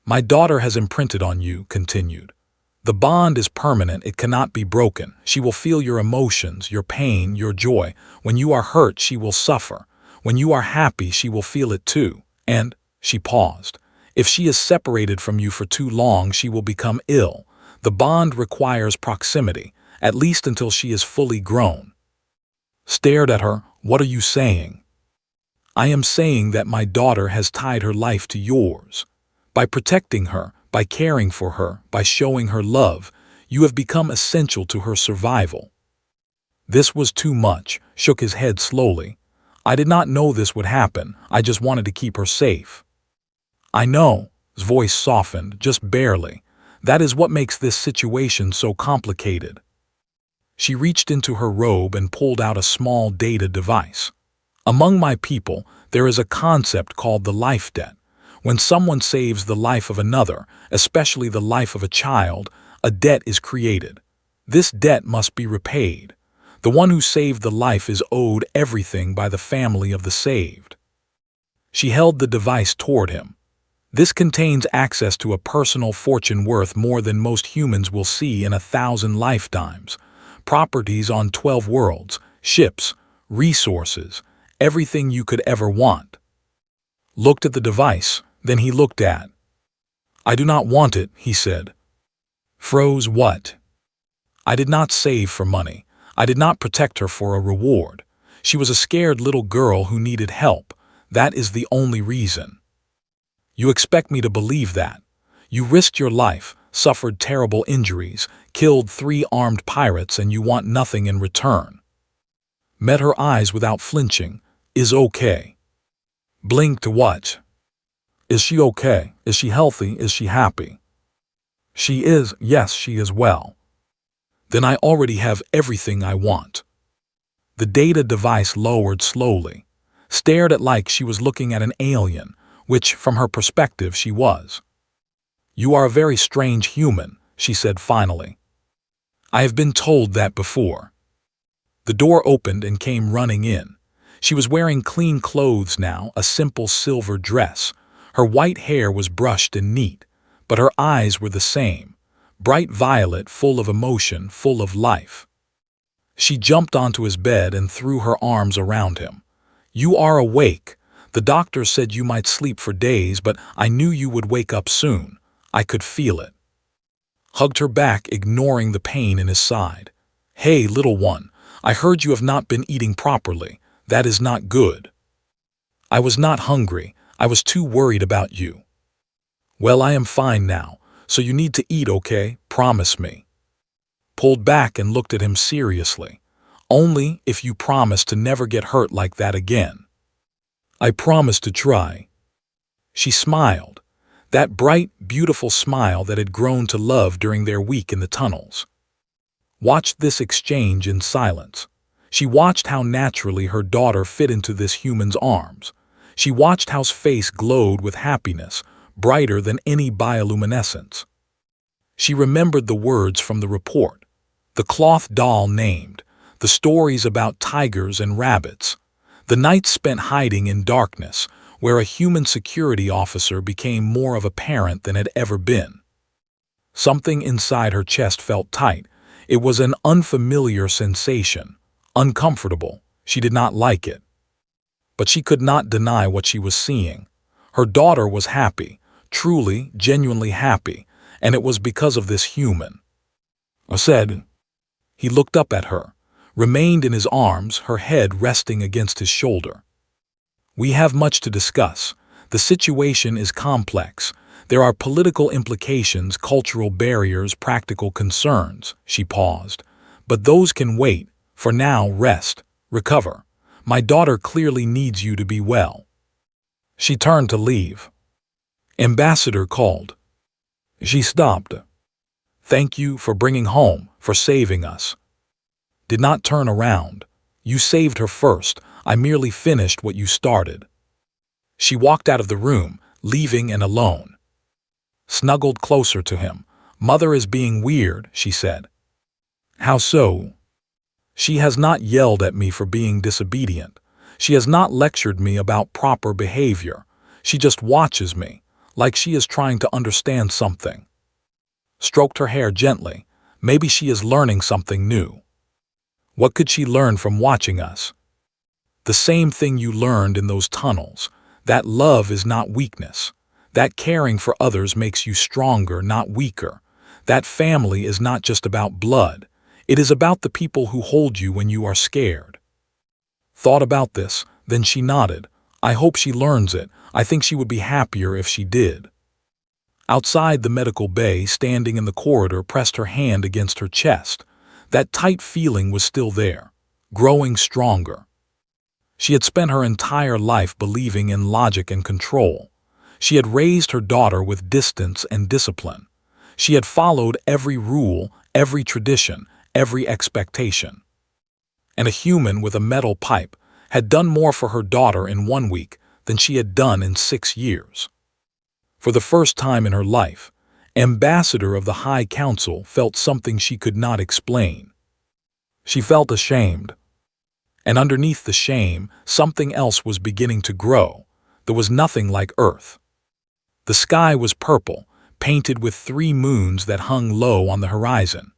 S1: "My daughter has imprinted on you," continued. "The bond is permanent, it cannot be broken. She will feel your emotions, your pain, your joy. When you are hurt, she will suffer. When you are happy, she will feel it too. And," she paused, "if she is separated from you for too long, she will become ill. The bond requires proximity, at least until she is fully grown." Stared at her. "What are you saying?" "I am saying that my daughter has tied her life to yours. By protecting her, by caring for her, by showing her love, you have become essential to her survival." This was too much, shook his head slowly. "I did not know this would happen. I just wanted to keep her safe." "I know." His voice softened, just barely. "That is what makes this situation so complicated." She reached into her robe and pulled out a small data device. Among my people, there is a concept called the life debt. When someone saves the life of another, especially the life of a child, a debt is created. This debt must be repaid. The one who saved the life is owed everything by the family of the saved. She held the device toward him. This contains access to a personal fortune worth more than most humans will see in 1,000 lifetimes. Properties on 12 worlds, ships, resources, everything you could ever want. Looked at the device, then he looked at. I do not want it, he said. Froze what? I did not save for money. I did not protect her for a reward. She was a scared little girl who needed help. That is the only reason. You expect me to believe that? You risked your life, suffered terrible injuries, killed 3 armed pirates, and you want nothing in return. Met her eyes without flinching. Is okay. Blinked to what? Is she okay? Is she healthy? Is she happy? She is, yes, she is well. Then I already have everything I want. The data device lowered slowly, stared at like she was looking at an alien, which, from her perspective, she was. You are a very strange human, she said finally. I have been told that before. The door opened and came running in. She was wearing clean clothes now, a simple silver dress. Her white hair was brushed and neat, but her eyes were the same, bright violet, full of emotion, full of life. She jumped onto his bed and threw her arms around him. You are awake. The doctor said you might sleep for days, but I knew you would wake up soon. I could feel it. Hugged her back, ignoring the pain in his side. Hey, little one, I heard you have not been eating properly. That is not good. I was not hungry. I was too worried about you. Well, I am fine now, so you need to eat, okay? Promise me. Pulled back and looked at him seriously. Only if you promise to never get hurt like that again. I promise to try. She smiled, that bright, beautiful smile that had grown to love during their week in the tunnels. Watched this exchange in silence. She watched how naturally her daughter fit into this human's arms. She watched how his face glowed with happiness, brighter than any bioluminescence. She remembered the words from the report, the cloth doll named, the stories about tigers and rabbits, the nights spent hiding in darkness, where a human security officer became more of a parent than had ever been. Something inside her chest felt tight. It was an unfamiliar sensation, uncomfortable. She did not like it. But she could not deny what she was seeing. Her daughter was happy, truly, genuinely happy, and it was because of this human. I said. He looked up at her, remained in his arms, her head resting against his shoulder. We have much to discuss. The situation is complex. There are political implications, cultural barriers, practical concerns. She paused. But those can wait. For now, rest, recover. My daughter clearly needs you to be well. She turned to leave. Ambassador called. She stopped. Thank you for bringing home, for saving us. Did not turn around. You saved her first. I merely finished what you started. She walked out of the room, leaving and alone. Snuggled closer to him. Mother is being weird, she said. How so? She has not yelled at me for being disobedient. She has not lectured me about proper behavior. She just watches me, like she is trying to understand something. Stroked her hair gently. Maybe she is learning something new. What could she learn from watching us? The same thing you learned in those tunnels. That love is not weakness. That caring for others makes you stronger, not weaker. That family is not just about blood. It is about the people who hold you when you are scared. Thought about this, then she nodded. I hope she learns it. I think she would be happier if she did. Outside the medical bay, standing in the corridor, pressed her hand against her chest. That tight feeling was still there, growing stronger. She had spent her entire life believing in logic and control. She had raised her daughter with distance and discipline. She had followed every rule, every tradition, every expectation. And a human with a metal pipe had done more for her daughter in 1 week than she had done in 6 years. For the first time in her life, Ambassador of the High Council felt something she could not explain. She felt ashamed. And underneath the shame, something else was beginning to grow. There was nothing like Earth. The sky was purple, painted with 3 moons that hung low on the horizon.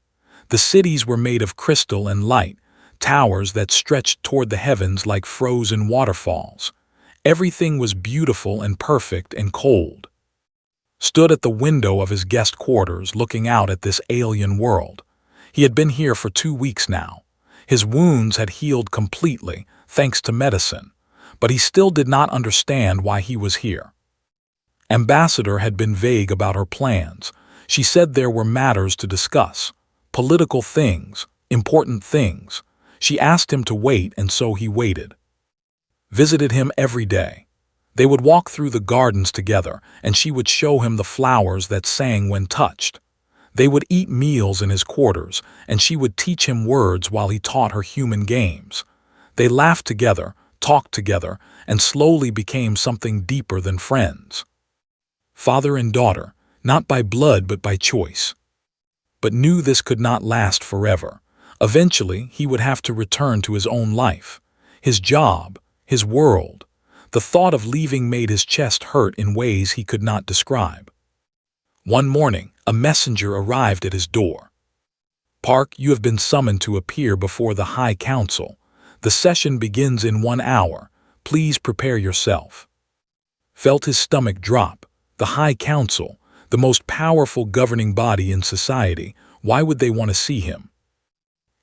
S1: The cities were made of crystal and light, towers that stretched toward the heavens like frozen waterfalls. Everything was beautiful and perfect and cold. Stood at the window of his guest quarters looking out at this alien world. He had been here for 2 weeks now. His wounds had healed completely, thanks to medicine, but he still did not understand why he was here. Ambassador had been vague about her plans. She said there were matters to discuss, political things, important things. She asked him to wait, and so he waited. Visited him every day. They would walk through the gardens together, and she would show him the flowers that sang when touched. They would eat meals in his quarters, and she would teach him words while he taught her human games. They laughed together, talked together, and slowly became something deeper than friends. Father and daughter, not by blood but by choice. But knew this could not last forever. Eventually, he would have to return to his own life, his job, his world. The thought of leaving made his chest hurt in ways he could not describe. One morning, a messenger arrived at his door. Park, you have been summoned to appear before the High Council. The session begins in 1 hour. Please prepare yourself. Felt his stomach drop. The High Council, the most powerful governing body in society, why would they want to see him?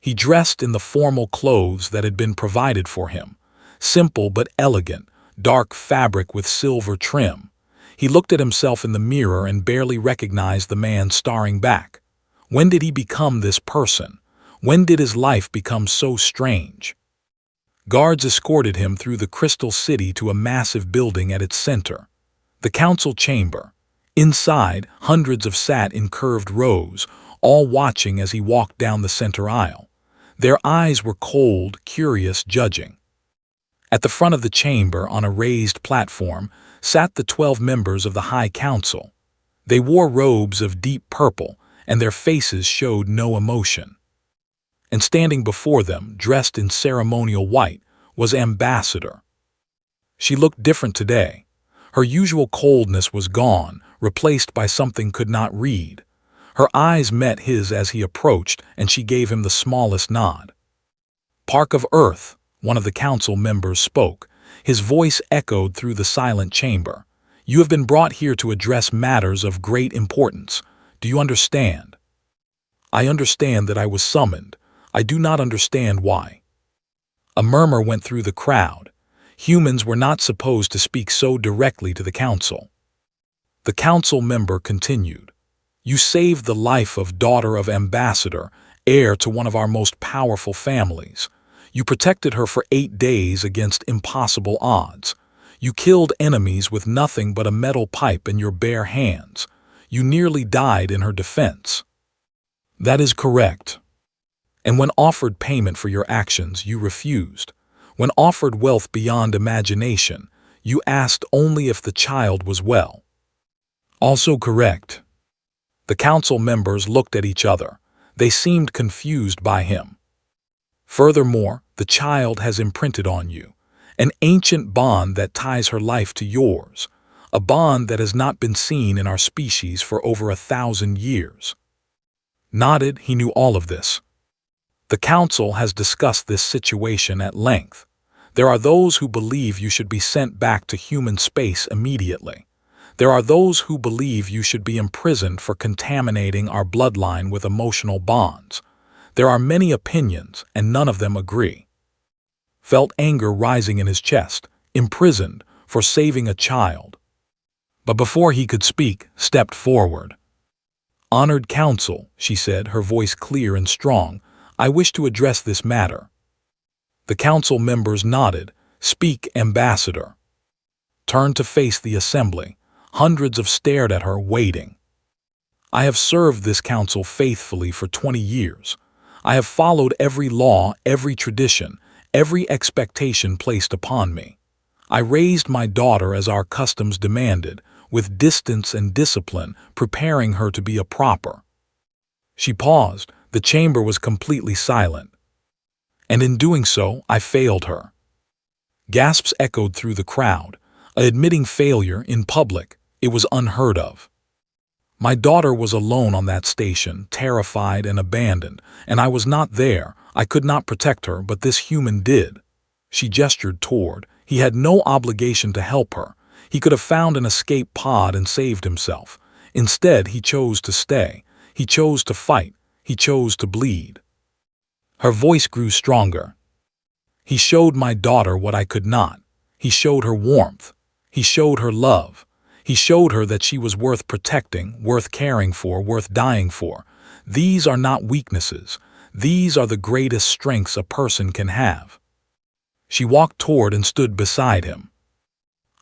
S1: He dressed in the formal clothes that had been provided for him. Simple but elegant, dark fabric with silver trim. He looked at himself in the mirror and barely recognized the man staring back. When did he become this person? When did his life become so strange? Guards escorted him through the Crystal City to a massive building at its center. The council chamber. Inside, hundreds sat in curved rows, all watching as he walked down the center aisle. Their eyes were cold, curious, judging. At the front of the chamber, on a raised platform, sat the 12 members of the High Council. They wore robes of deep purple, and their faces showed no emotion. And standing before them, dressed in ceremonial white, was Ambassador. She looked different today. Her usual coldness was gone, replaced by something could not read. Her eyes met his as he approached, and she gave him the smallest nod. Park of Earth, one of the council members spoke. His voice echoed through the silent chamber. You have been brought here to address matters of great importance. Do you understand? I understand that I was summoned. I do not understand why. A murmur went through the crowd. Humans were not supposed to speak so directly to the council. The council member continued. You saved the life of daughter of Ambassador, heir to one of our most powerful families. You protected her for 8 days against impossible odds. You killed enemies with nothing but a metal pipe in your bare hands. You nearly died in her defense. That is correct. And when offered payment for your actions, you refused. When offered wealth beyond imagination, you asked only if the child was well. Also correct. The council members looked at each other. They seemed confused by him. Furthermore, the child has imprinted on you, an ancient bond that ties her life to yours, a bond that has not been seen in our species for over 1,000 years. Nodded, he knew all of this. The council has discussed this situation at length. There are those who believe you should be sent back to human space immediately. There are those who believe you should be imprisoned for contaminating our bloodline with emotional bonds. There are many opinions, and none of them agree. Felt anger rising in his chest, imprisoned for saving a child. But before he could speak, stepped forward. Honored council, she said, her voice clear and strong, I wish to address this matter. The council members nodded. Speak, Ambassador. Turned to face the assembly. Hundreds stared at her, waiting. I have served this council faithfully for 20 years. I have followed every law, every tradition, every expectation placed upon me. I raised my daughter as our customs demanded, with distance and discipline, preparing her to be a proper. She paused. The chamber was completely silent. And in doing so, I failed her. Gasps echoed through the crowd. Admitting failure in public, it was unheard of. My daughter was alone on that station, terrified and abandoned, and I was not there. I could not protect her, but this human did. She gestured toward. He had no obligation to help her. He could have found an escape pod and saved himself. Instead, he chose to stay. He chose to fight. He chose to bleed. Her voice grew stronger. He showed my daughter what I could not. He showed her warmth. He showed her love. He showed her that she was worth protecting, worth caring for, worth dying for. These are not weaknesses. These are the greatest strengths a person can have. She walked toward and stood beside him.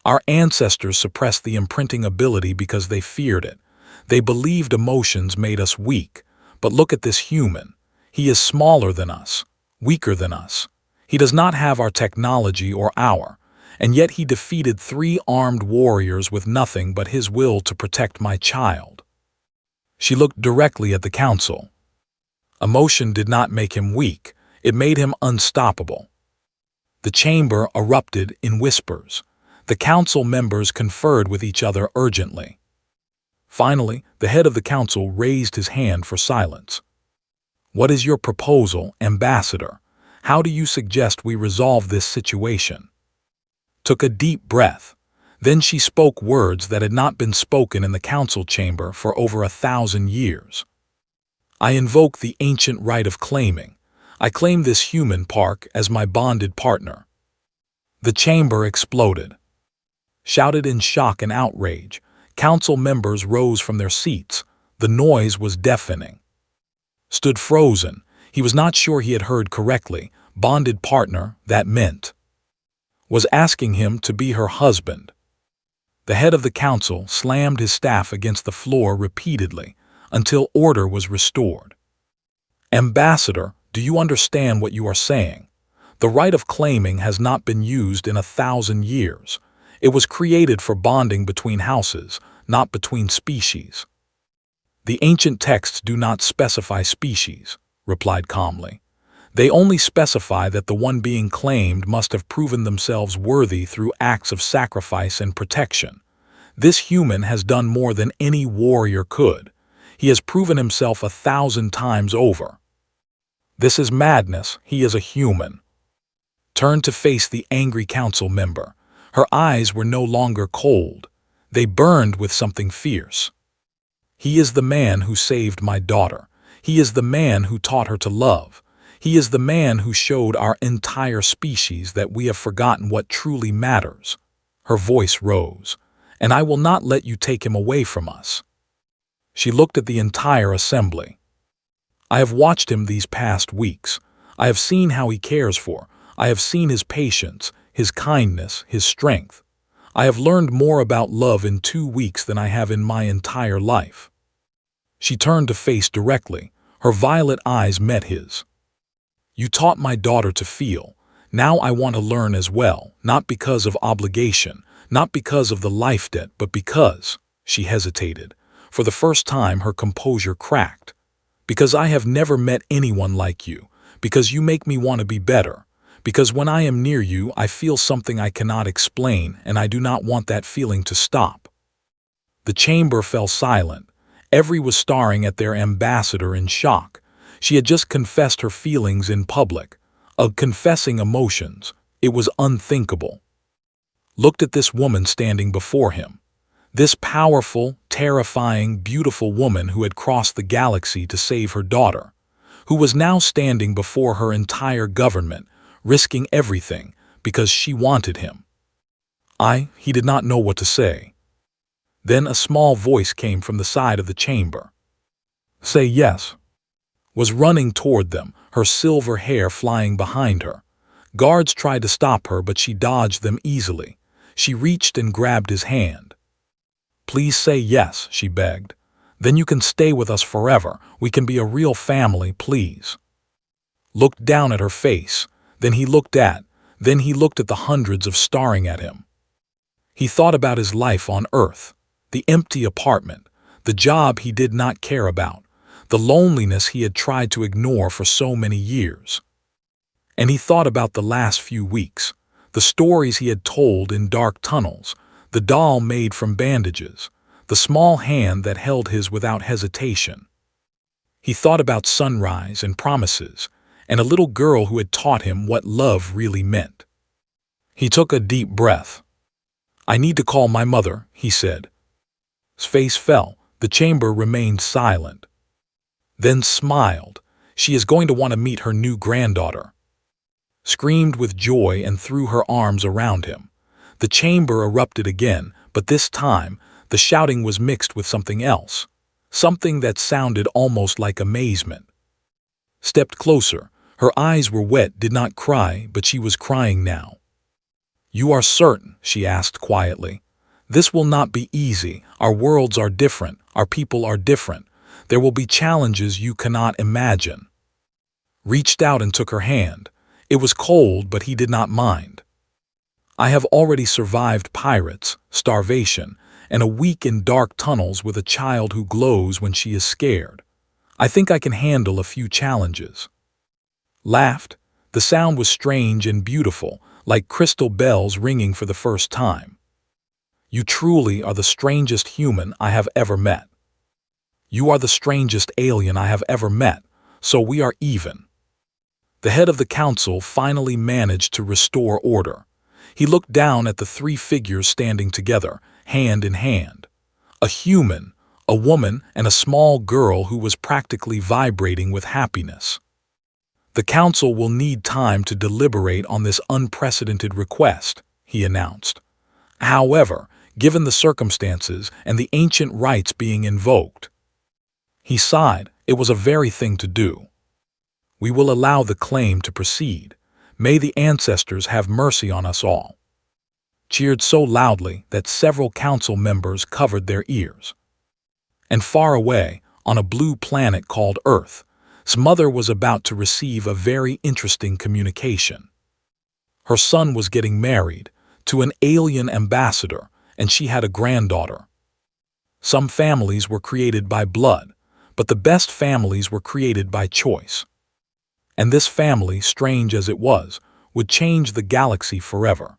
S1: Our ancestors suppressed the imprinting ability because they feared it. They believed emotions made us weak. But look at this human. He is smaller than us, weaker than us. He does not have our technology or and yet he defeated 3 armed warriors with nothing but his will to protect my child. She looked directly at the council. Emotion did not make him weak, it made him unstoppable. The chamber erupted in whispers. The council members conferred with each other urgently. Finally, the head of the council raised his hand for silence. What is your proposal, Ambassador? How do you suggest we resolve this situation? Took a deep breath. Then she spoke words that had not been spoken in the council chamber for over 1,000 years. I invoke the ancient right of claiming. I claim this human Park as my bonded partner. The chamber exploded. Shouted in shock and outrage. Council members rose from their seats. The noise was deafening. Stood frozen. He was not sure he had heard correctly. Bonded partner, that meant. Was asking him to be her husband. The head of the council slammed his staff against the floor repeatedly until order was restored. Ambassador, do you understand what you are saying? The right of claiming has not been used in 1,000 years. It was created for bonding between houses, not between species. The ancient texts do not specify species, replied calmly. They only specify that the one being claimed must have proven themselves worthy through acts of sacrifice and protection. This human has done more than any warrior could. He has proven himself 1,000 times over. This is madness. He is a human. Turned to face the angry council member. Her eyes were no longer cold. They burned with something fierce. He is the man who saved my daughter. He is the man who taught her to love. He is the man who showed our entire species that we have forgotten what truly matters. Her voice rose. And I will not let you take him away from us. She looked at the entire assembly. I have watched him these past weeks. I have seen how he cares for. I have seen his patience, his kindness, his strength. I have learned more about love in 2 weeks than I have in my entire life. She turned to face directly. Her violet eyes met his. You taught my daughter to feel. Now I want to learn as well, not because of obligation, not because of the life debt, but because, she hesitated. For the first time, her composure cracked. Because I have never met anyone like you. Because you make me want to be better. Because when I am near you, I feel something I cannot explain, and I do not want that feeling to stop. The chamber fell silent. Everyone was staring at their ambassador in shock. She had just confessed her feelings in public. Of confessing emotions, it was unthinkable. Looked at this woman standing before him. This powerful, terrifying, beautiful woman who had crossed the galaxy to save her daughter, who was now standing before her entire government, risking everything because she wanted him. He did not know what to say. Then a small voice came from the side of the chamber. Say yes. Was running toward them, her silver hair flying behind her. Guards tried to stop her, but she dodged them easily. She reached and grabbed his hand. Please say yes, she begged. Then you can stay with us forever. We can be a real family, please. Looked down at her face. Then he looked at the hundreds of staring at him. He thought about his life on Earth, the empty apartment, the job he did not care about, the loneliness he had tried to ignore for so many years. And he thought about the last few weeks, the stories he had told in dark tunnels, the doll made from bandages, the small hand that held his without hesitation. He thought about sunrise and promises, and a little girl who had taught him what love really meant. He took a deep breath. "I need to call my mother," he said. His face fell. The chamber remained silent. Then smiled. "She is going to want to meet her new granddaughter." Screamed with joy and threw her arms around him. The chamber erupted again, but this time the shouting was mixed with something else, something that sounded almost like amazement. Stepped closer. Her eyes were wet, did not cry, but she was crying now. "You are certain?" she asked quietly. "This will not be easy. Our worlds are different. Our people are different. There will be challenges you cannot imagine." Reached out and took her hand. It was cold, but he did not mind. "I have already survived pirates, starvation, and a week in dark tunnels with a child who glows when she is scared. I think I can handle a few challenges." Laughed. The sound was strange and beautiful, like crystal bells ringing for the first time. "You truly are the strangest human I have ever met. You are the strangest alien I have ever met, so we are even." The head of the council finally managed to restore order. He looked down at the three figures standing together, hand in hand. A human, a woman, and a small girl who was practically vibrating with happiness. "The council will need time to deliberate on this unprecedented request," he announced. "However, given the circumstances and the ancient rites being invoked," he sighed, "it was a very thing to do. We will allow the claim to proceed. May the ancestors have mercy on us all." Cheered so loudly that several council members covered their ears. And far away, on a blue planet called Earth, his mother was about to receive a very interesting communication. Her son was getting married to an alien ambassador, and she had a granddaughter. Some families were created by blood, but the best families were created by choice. And this family, strange as it was, would change the galaxy forever.